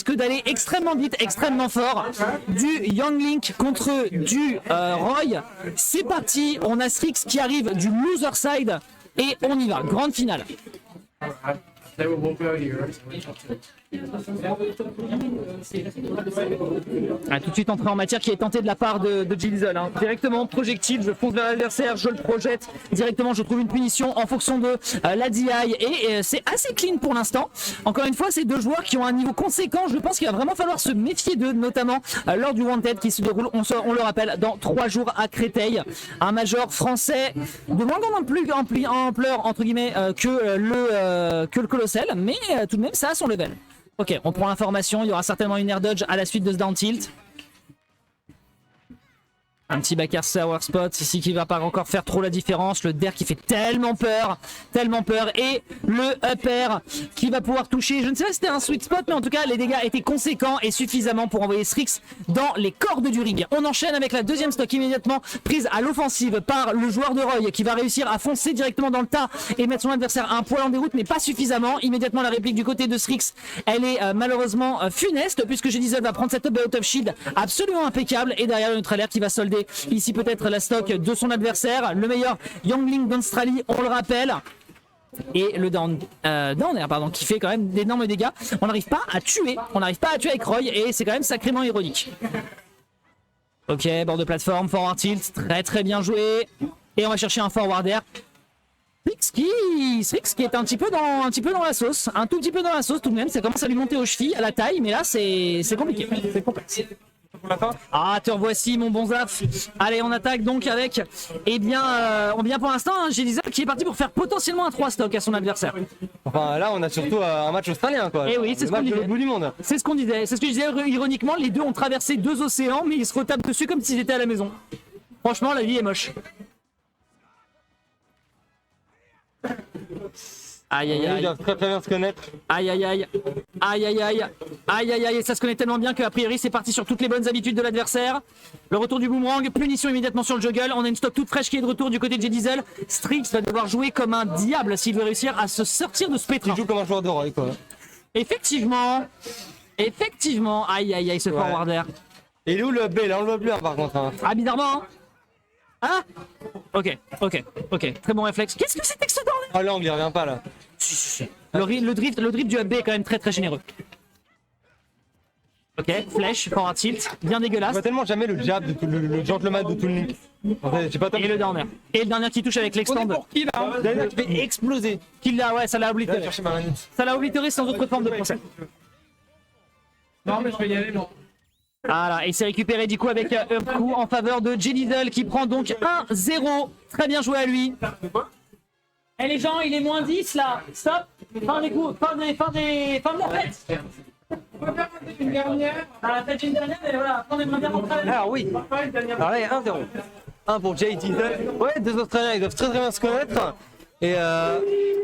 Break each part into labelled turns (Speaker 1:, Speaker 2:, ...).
Speaker 1: risque d'aller extrêmement vite, extrêmement fort. Du Young Link contre du Roy. C'est parti, on a Strix qui arrive du loser side et on y va, grande finale. Ah, tout de suite entrée en matière qui est tentée de la part de J-Diesel. Hein. Directement, projectile, je fonce vers l'adversaire, je le projette. Directement, je trouve une punition en fonction de la DI. Et c'est assez clean pour l'instant. Encore une fois, c'est deux joueurs qui ont un niveau conséquent. Je pense qu'il va vraiment falloir se méfier d'eux, notamment lors du Wanted qui se déroule, on le rappelle, dans 3 jours à Créteil. Un major français de moins grande ampleur, entre guillemets, que le Colossal. Mais tout de même, ça a son level. Ok, on prend l'information, il y aura certainement une air dodge à la suite de ce down tilt. Un petit back air sour spot ici qui va pas encore faire trop la différence. Le der qui fait tellement peur. Et le up air qui va pouvoir toucher. Je ne sais pas si c'était un sweet spot, mais en tout cas, les dégâts étaient conséquents et suffisamment pour envoyer Strix dans les cordes du ring. On enchaîne avec la deuxième stock immédiatement prise à l'offensive par le joueur de Roy qui va réussir à foncer directement dans le tas et mettre son adversaire un poil en déroute, mais pas suffisamment. Immédiatement, la réplique du côté de Strix, elle est malheureusement funeste puisque J-Diesel va prendre cette up out of shield absolument impeccable et derrière le neutral air qui va solder ici peut-être la stock de son adversaire, le meilleur Youngling d'Australie, on le rappelle. Et le down air, pardon, qui fait quand même d'énormes dégâts. On n'arrive pas à tuer avec Roy et c'est quand même sacrément ironique. Ok, bord de plateforme, forward tilt, très bien joué. Et on va chercher un forward air. Strix qui est un petit peu dans la sauce, un tout petit peu dans la sauce tout de même, ça commence à lui monter aux chevilles, à la taille, mais là c'est compliqué, c'est complexe. Ah, te revoici mon bon Zaf. Allez, on attaque donc avec, eh bien, on vient pour l'instant, hein, J-Diesel qui est parti pour faire potentiellement un 3 stock à son adversaire.
Speaker 2: Enfin là, on a surtout un match australien quoi.
Speaker 1: Et oui, c'est ce qu'on disait.
Speaker 2: Au bout du monde.
Speaker 1: C'est ce qu'on disait. C'est ce que je disais ironiquement. Les deux ont traversé 2 océans, mais ils se retapent dessus comme s'ils étaient à la maison. Franchement, la vie est moche. Aïe aïe aïe.
Speaker 2: Ils doivent très bien se connaître.
Speaker 1: Aïe aïe aïe. Aïe aïe aïe. Aïe aïe aïe. Ça se connaît tellement bien qu'a priori c'est parti sur toutes les bonnes habitudes de l'adversaire. Le retour du boomerang, punition immédiatement sur le juggle. On a une stock toute fraîche qui est de retour du côté de J-Diesel. Strix va devoir jouer comme un diable s'il veut réussir à se sortir de ce pétrin.
Speaker 2: Il joue comme un joueur de Roy quoi.
Speaker 1: Effectivement. Aïe aïe aïe ce forward air.
Speaker 2: Et il est où le B? Là on le voit plus hein, par contre. Hein.
Speaker 1: Ah bizarrement. Ah. Ok. Très bon réflexe. Qu'est-ce que c'était que ce down?
Speaker 2: Ah l'angle il revient pas là.
Speaker 1: Le drift du AB est quand même très généreux. Ok, flèche, forward tilt, bien
Speaker 2: Je
Speaker 1: dégueulasse.
Speaker 2: vois tellement jamais le jab, le gentleman de tout le link. En fait, j'ai pas
Speaker 1: Et le dernier. Et le dernier qui touche avec l'extend.
Speaker 2: pour qui là? Le dernier qui fait exploser.
Speaker 1: Ouais, ça l'a oblitéré. Ça l'a oblitéré sans autre forme de procès.
Speaker 3: Non, mais je vais y aller, non.
Speaker 1: Voilà, et c'est récupéré du coup avec un coup en faveur de J-Diesel qui prend donc 1-0. Très bien joué à lui. Eh les gens, il est moins 10 là. Stop. Fin des coups, fin de la fête.
Speaker 3: On va faire une dernière.
Speaker 1: Ah, la fête une dernière, mais voilà, on aimerait bien rentrer.
Speaker 2: Alors oui. Alors là il y a 1-0. 1 pour J-Diesel. Ouais, deux Australiens, ils doivent très bien se connaître. Et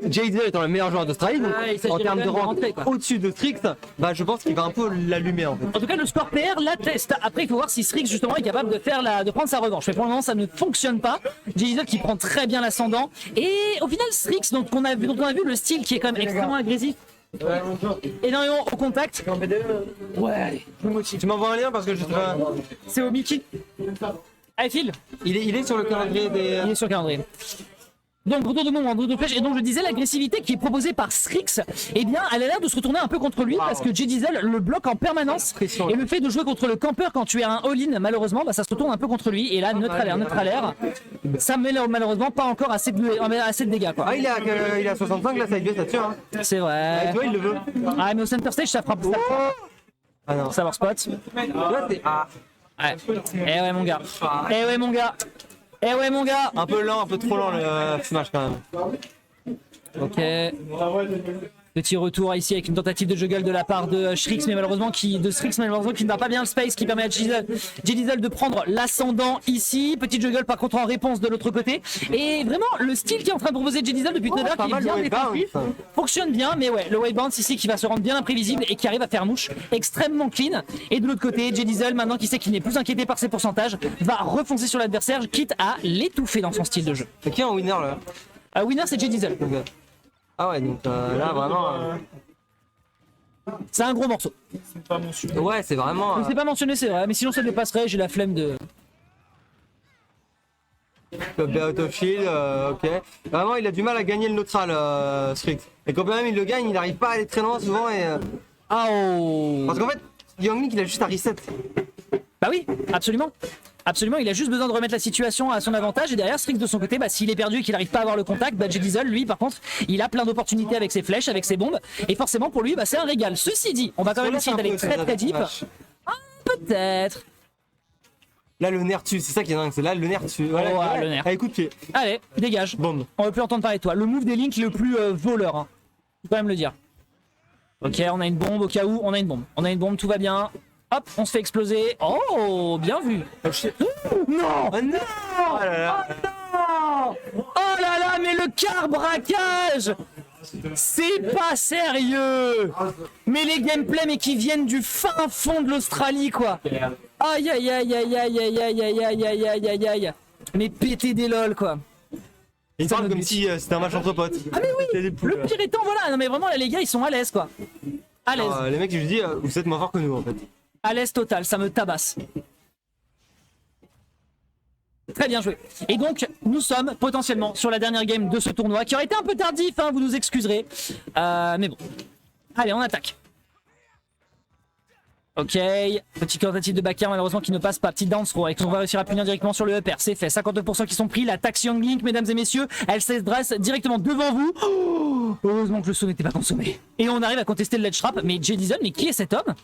Speaker 2: J-Diesel étant le meilleur joueur d'Australie, donc en termes de rang au-dessus de Strix, bah je pense qu'il va un peu l'allumer en fait.
Speaker 1: En tout cas, le score PR l'atteste. Après, il faut voir si Strix justement est capable de prendre sa revanche. Mais pour le moment, ça ne fonctionne pas. J-Diesel qui prend très bien l'ascendant. Et au final, Strix, dont on a vu le style qui est quand même extrêmement agressif. Énormément au contact. Ouais, allez, je me motive.
Speaker 2: Tu m'envoies un lien parce que je sais pas.
Speaker 1: C'est au Mickey. Allez, file.
Speaker 2: Il est sur le calendrier des.
Speaker 1: Il est sur le calendrier. Donc retour de moment, retour de flèche, et donc je disais l'agressivité qui est proposée par Strix, eh bien elle a l'air de se retourner un peu contre lui parce que J-Diesel le bloque en permanence et le fait de jouer contre le campeur quand tu es un all-in malheureusement bah, ça se retourne un peu contre lui et là neutral air, ça met malheureusement pas encore assez de dégâts quoi.
Speaker 2: Ah il est à 65 là ça y est ça tue hein.
Speaker 1: C'est vrai.
Speaker 2: Toi il le veut.
Speaker 1: Ah mais au center stage ça frappe.
Speaker 2: Ah non.
Speaker 1: Savoir spot.
Speaker 2: Là c'est
Speaker 1: Ouais. Eh ouais mon gars. Eh ouais mon gars.
Speaker 2: un peu lent, un peu trop lent le smash quand même.
Speaker 1: Ok. Petit retour ici avec une tentative de juggle de la part de Strix, mais malheureusement qui ne va pas bien le space, qui permet à J-Diesel de prendre l'ascendant ici. Petit juggle par contre en réponse de l'autre côté. Et vraiment le style qui est en train de proposer J-Diesel depuis tout à l'heure, qui est bien défensif, fonctionne bien, mais ouais, le weight bounce ici qui va se rendre bien imprévisible et qui arrive à faire mouche extrêmement clean. Et de l'autre côté, J-Diesel maintenant qui sait qu'il n'est plus inquiété par ses pourcentages, va refoncer sur l'adversaire, quitte à l'étouffer dans son style de jeu.
Speaker 2: C'est qui en winner là?
Speaker 1: Winner c'est J-Diesel.
Speaker 2: Ah ouais donc là vraiment.
Speaker 1: C'est un gros morceau.
Speaker 2: Ouais, c'est vraiment.
Speaker 1: Je ne sais pas mentionné, c'est vrai, mais sinon ça dépasserait, j'ai la flemme de.
Speaker 2: Top B out of shield, ok. Vraiment, il a du mal à gagner le neutral, Strix. Et quand même il le gagne, il n'arrive pas à aller très loin souvent. Et,
Speaker 1: Ah oh.
Speaker 2: parce qu'en fait, Young Link il a juste un reset.
Speaker 1: Bah oui, absolument. Absolument, il a juste besoin de remettre la situation à son avantage et derrière Strix de son côté, bah, s'il est perdu et qu'il n'arrive pas à avoir le contact, bah, Jay Diesel lui par contre, il a plein d'opportunités avec ses flèches, avec ses bombes et forcément pour lui bah, c'est un régal. Ceci dit, on va quand même essayer d'aller très très deep. Ah, peut-être.
Speaker 2: Là le nerf tue, c'est ça qui est dingue, c'est là le nerf tue. Voilà,
Speaker 1: Oh,
Speaker 2: ouais,
Speaker 1: le nerf.
Speaker 2: Allez, coup de pied.
Speaker 1: Allez, dégage.
Speaker 2: Bombe.
Speaker 1: On veut plus entendre parler de toi. Le move des Link le plus voleur, hein. Faut quand même le dire. Ok, on a une bombe au cas où, on a une bombe. On a une bombe, tout va bien. Hop, on se fait exploser. Oh, bien vu. Non.
Speaker 2: Oh non. Oh là là.
Speaker 1: Oh non. Oh là là, mais le car braquage. C'est pas sérieux. Mais les gameplays mais qui viennent du fin fond de l'Australie quoi. Aïe aïe aïe aïe aïe aïe aïe aïe aïe aïe aïe aïe aïe. Mais péter des lol quoi.
Speaker 2: Il parle comme si c'était un match entre potes.
Speaker 1: Ah mais oui. Le pire étant voilà, non mais vraiment là les gars ils sont à l'aise quoi. À l'aise.
Speaker 2: Les mecs je lui dis vous êtes moins forts que nous en fait.
Speaker 1: À l'aise total, ça me tabasse. Très bien joué. Et donc, nous sommes potentiellement sur la dernière game de ce tournoi, qui aurait été un peu tardif, hein, vous nous excuserez. Mais bon. Allez, on attaque. Ok, petit tentative de backer malheureusement qui ne passe pas. Petite down throw, on va réussir à punir directement sur le upper. C'est fait, 52% qui sont pris. La taxe Young Link, mesdames et messieurs, elle s'adresse directement devant vous. Oh, heureusement que le saut n'était pas consommé. Et on arrive à contester le ledge trap. Mais Jay Diesel, mais qui est cet homme?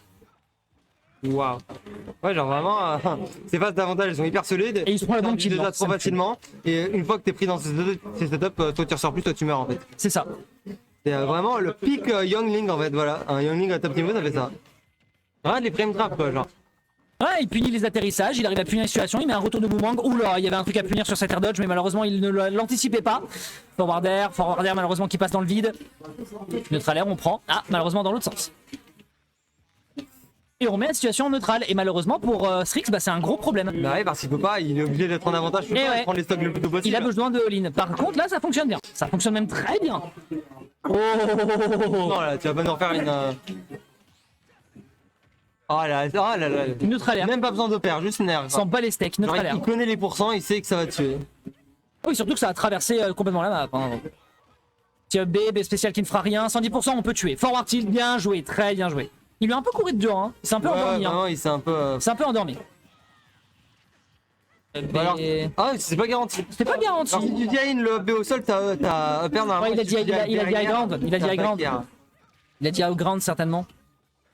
Speaker 2: Waouh. Ouais, genre vraiment, ces phases d'avantage elles sont hyper solides.
Speaker 1: Et ils se prennent la bombe qui
Speaker 2: déjà trop facilement. Et une fois que t'es pris dans ces setups, toi tu ressors plus, toi tu meurs en fait.
Speaker 1: C'est ça.
Speaker 2: C'est vraiment le pic Young Link en fait, voilà. Un Young Link à top niveau ça fait ça. Ouais, les frame traps quoi, genre.
Speaker 1: Ouais, il punit les atterrissages, il arrive à punir la situation, il met un retour de boomerang. Oula, il y avait un truc à punir sur cet air dodge, mais malheureusement il ne l'anticipait pas. Forward air malheureusement qui passe dans le vide. Neutral air, on prend. Ah, malheureusement dans l'autre sens. Et on remet la situation en neutrale. Et malheureusement pour Strix, bah, c'est un gros problème.
Speaker 2: Bah ouais, parce qu'il peut pas, il est obligé d'être en avantage tout le temps et prendre les stocks le plus tôt possible.
Speaker 1: Il a besoin de all-in. Par contre, là, ça fonctionne bien. Ça fonctionne même très bien. Oh
Speaker 2: non, là, tu vas pas nous refaire une. Oh là là.
Speaker 1: Neutral air.
Speaker 2: Même pas besoin d'opérer, juste nerf.
Speaker 1: Sans bas les steaks, neutral air.
Speaker 2: Il connaît les pourcents, il sait que ça va tuer.
Speaker 1: Oui, surtout que ça a traversé complètement la map. Hein. Tiens, B spécial qui ne fera rien. 110%, on peut tuer. Forward tilt, bien joué, très bien joué. Il lui a un peu couru dedans, hein. C'est un peu endormi.
Speaker 2: Non,
Speaker 1: hein.
Speaker 2: il s'est un peu.
Speaker 1: C'est un peu endormi.
Speaker 2: Alors... Ah, c'est pas garanti.
Speaker 1: C'était pas garanti.
Speaker 2: Alors, si tu dis le B au sol, t'as upper normalement.
Speaker 1: Ouais, il a dit high ground. Il a dit high ground. Il a dit high ground certainement.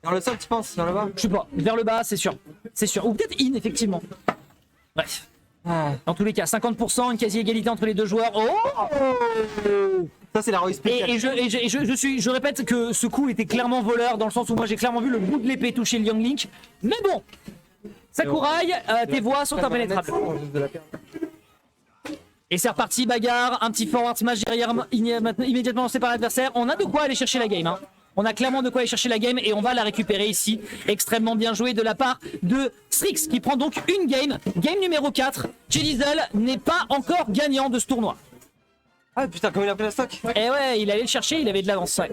Speaker 2: Vers le sol, tu penses? Vers le bas?
Speaker 1: Je sais pas. Vers le bas, c'est sûr. C'est sûr. Ou peut-être in, effectivement. Bref. Dans tous les cas, 50%, une quasi-égalité entre les deux joueurs. Oh!
Speaker 2: Ça, c'est la Royce spéciale.
Speaker 1: Et je répète que ce coup était clairement voleur, dans le sens où moi j'ai clairement vu le bout de l'épée toucher le Young Link. Mais bon, Sakurai, tes voix sont impénétrables. Et c'est reparti, bagarre, un petit forward smash derrière, immédiatement lancé par l'adversaire. On a de quoi aller chercher la game. Hein. On a clairement de quoi aller chercher la game et on va la récupérer ici. Extrêmement bien joué de la part de Strix qui prend donc une game. Game numéro 4. Jay Diesel n'est pas encore gagnant de ce tournoi.
Speaker 2: Ah putain, comme il a pris la stock.
Speaker 1: Et ouais, il allait le chercher, il avait de l'avance. Ouais.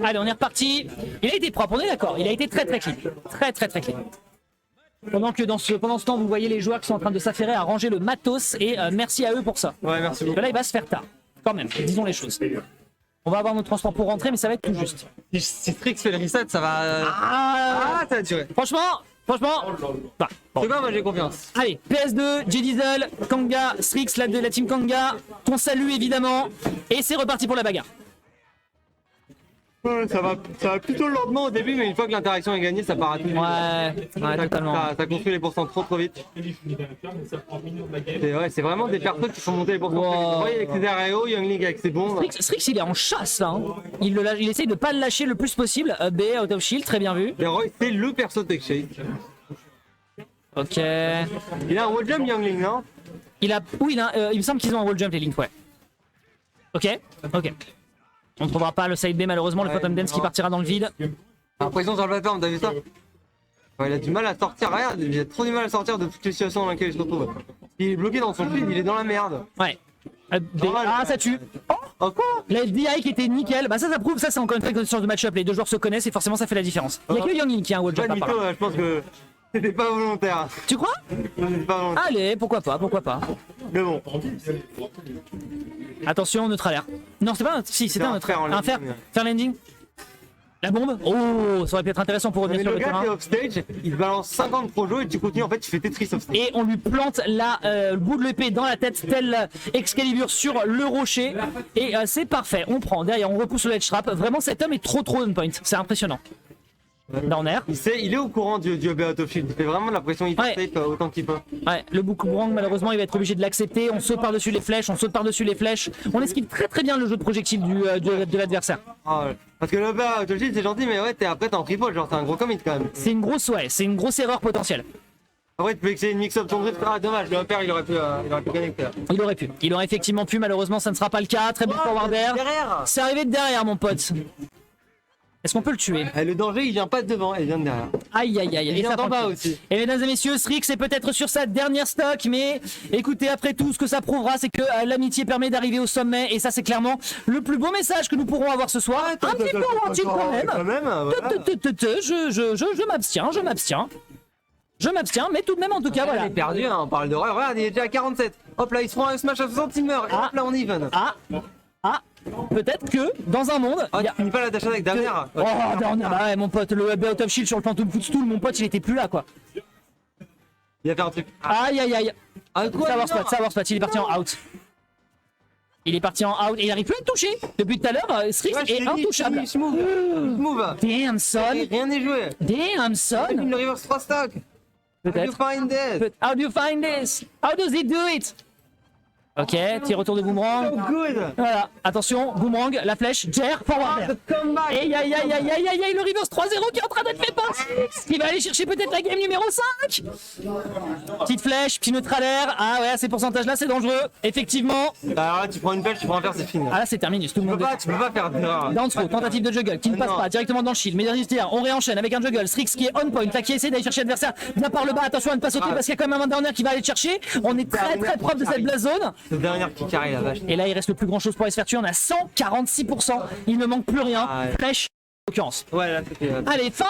Speaker 1: Allez, on est reparti. Il a été propre, on est d'accord. Il a été très clean. Très clean. Pendant que pendant ce temps, vous voyez les joueurs qui sont en train de s'affairer à ranger le matos et merci à eux pour ça.
Speaker 2: Ouais, merci beaucoup.
Speaker 1: Là, il va se faire tard. Quand même, disons les choses. On va avoir notre transport pour rentrer, mais ça va être tout juste.
Speaker 2: Si Strix fait le reset, ça va. Ça va durer.
Speaker 1: Franchement. Bah, bon.
Speaker 2: C'est quoi, moi j'ai confiance.
Speaker 1: Allez, PS2, Jay Diesel, Kanga, Strix, la team Kanga, qu'on salue évidemment. Et c'est reparti pour la bagarre.
Speaker 2: Ouais, ça va plutôt lentement au début, mais une fois que l'interaction est gagnée, ça part à tout vite.
Speaker 1: Ouais, totalement.
Speaker 2: Ça construit les pourcents trop vite. C'est vraiment des personnes qui font monter les pourcents. Vous voyez avec ses RAO, Young Link avec ses bombes.
Speaker 1: Strix, il est en chasse là. Hein. Il essaye de pas le lâcher le plus possible. B, out of shield, très bien vu.
Speaker 2: Et Roy, c'est le perso Tech Shake.
Speaker 1: Ok.
Speaker 2: Il a un wall jump, Young Link, non?
Speaker 1: Oui, il me semble qu'ils ont un wall jump, les Link, ouais. Ok. On ne trouvera pas le side B malheureusement, le Phantom Dance qui partira dans le vide.
Speaker 2: Après ils ont sur le plateforme, t'as vu ça? Ouais, il a du mal à sortir, regarde, il a trop du mal à sortir de toutes les situations dans lesquelles il se retrouve. Il est bloqué dans son shield, il est dans la merde.
Speaker 1: Ouais. Ah, ça tue.
Speaker 2: Oh quoi?
Speaker 1: La DI qui était nickel, bah ça prouve, ça c'est encore une fois une sorte de match-up, les deux joueurs se connaissent et forcément ça fait la différence. Il y a que Yang Yin qui a un wall jump
Speaker 2: Ouais,
Speaker 1: par
Speaker 2: Nico,
Speaker 1: là.
Speaker 2: je pense que c'était pas volontaire.
Speaker 1: Tu crois?
Speaker 2: C'était pas volontaire.
Speaker 1: Allez, pourquoi pas, pourquoi pas.
Speaker 2: Mais bon.
Speaker 1: Attention, neutral air. Non, c'était pas un... Si, c'était un neutral
Speaker 2: fer en
Speaker 1: air. Un fer.
Speaker 2: landing.
Speaker 1: Faire landing. La bombe. Oh, ça aurait pu être intéressant pour
Speaker 2: Mais
Speaker 1: revenir sur
Speaker 2: le
Speaker 1: le
Speaker 2: gars qui est
Speaker 1: terrain.
Speaker 2: offstage, il balance 50 projos et tu continues en fait, tu fais Tetris offstage.
Speaker 1: Et on lui plante le bout de l'épée dans la tête, tel Excalibur sur le rocher. Et c'est parfait. On prend derrière, on repousse le ledge trap. Vraiment, cet homme est trop on point. C'est impressionnant. Down air.
Speaker 2: Il est au courant du UB out of shield, il fait vraiment de la pression hyper
Speaker 1: Ouais.
Speaker 2: safe autant qu'il peut.
Speaker 1: Ouais, le boomerang malheureusement il va être obligé de l'accepter. On saute par-dessus les flèches, on saute par-dessus les flèches. On esquive très très bien le jeu de projectile de l'adversaire.
Speaker 2: Ah ouais. Parce que le UB out of shield c'est gentil, mais ouais, après t'es en free-fall, genre t'es un gros commit quand même.
Speaker 1: C'est une grosse erreur potentielle.
Speaker 2: Après tu peux essayer une mix-up ton drift, ah dommage, le upper il aurait pu connecter.
Speaker 1: Il aurait effectivement pu, malheureusement ça ne sera pas le cas. Très bon forward air.
Speaker 2: Derrière.
Speaker 1: C'est arrivé de derrière mon pote. Est-ce qu'on peut le tuer?
Speaker 2: Le danger il vient pas de devant, il vient de derrière.
Speaker 1: Aïe aïe aïe.
Speaker 2: Il
Speaker 1: Et
Speaker 2: vient
Speaker 1: ça
Speaker 2: d'en bas
Speaker 1: tranquille.
Speaker 2: aussi.
Speaker 1: Et mesdames et messieurs, Strix est peut-être sur sa dernière stock, mais écoutez, après tout, ce que ça prouvera, c'est que l'amitié permet d'arriver au sommet, et ça c'est clairement le plus beau message que nous pourrons avoir ce soir. Un petit peu romantique quand même.
Speaker 2: Quand même, voilà.
Speaker 1: Je m'abstiens, mais tout de même en tout cas,
Speaker 2: Il
Speaker 1: voilà.
Speaker 2: est perdu, hein, on parle d'horreur, regarde, il est déjà à 47. Hop là, il se prend un smash à 60, il meurt, et hop là on even.
Speaker 1: Peut-être que dans un monde.
Speaker 2: Ah,
Speaker 1: il y a-
Speaker 2: tu finis pas la dash avec derrière.
Speaker 1: Oh, dernière. Bah ouais, mon pote, le out of shield sur le Phantom Footstool, mon pote, il était plus là quoi.
Speaker 2: Il a fait un truc.
Speaker 1: Aïe aïe aïe.
Speaker 2: Ah, quoi,
Speaker 1: Savoir
Speaker 2: non.
Speaker 1: spot, il est parti en out. Il est parti en out et il arrive plus à le toucher. Depuis tout à l'heure, Strix
Speaker 2: Ouais, je
Speaker 1: est
Speaker 2: t'ai dit,
Speaker 1: intouchable.
Speaker 2: Smooth.
Speaker 1: Damn son.
Speaker 2: Rien n'est joué.
Speaker 1: Damn son.
Speaker 2: Le reverse 3 stock. How do you
Speaker 1: Peut-être.
Speaker 2: find this?
Speaker 1: How do you find this? How does he do it? Ok, petit retour de
Speaker 2: So
Speaker 1: boomerang.
Speaker 2: good.
Speaker 1: Voilà, attention, boomerang, la flèche, Jer, forward.
Speaker 2: The comeback.
Speaker 1: Aïe aïe aïe aïe aïe aïe aïe, le reverse 3-0 qui est en train d'être fait par Strix, qui va aller chercher peut-être la game numéro 5. Petite flèche, petit neutral air. Ah ouais, à ces pourcentages là c'est dangereux. Effectivement.
Speaker 2: Alors là, tu prends une flèche, tu prends un fer, c'est fini.
Speaker 1: Ah là c'est terminé, tout le monde.
Speaker 2: Tu peux pas faire d'erreur.
Speaker 1: Down throw, tentative de juggle qui ne passe
Speaker 2: Non.
Speaker 1: pas directement dans le shield. Mais derrière, on réenchaîne avec un juggle. Strix qui est on point, là qui essaie d'aller chercher l'adversaire. Vient par le bas, attention à ne pas sauter parce qu'il y a quand même un downer qui va aller te chercher. On est très très proche de cette blast zone.
Speaker 2: C'est le dernier qui carry la vache.
Speaker 1: Et là il reste le plus grand chose pour aller se faire tuer. On a 146%. Il ne manque plus rien.
Speaker 2: Ah ouais.
Speaker 1: Flèche en l'occurrence.
Speaker 2: Ouais, là c'était.
Speaker 1: Allez, fin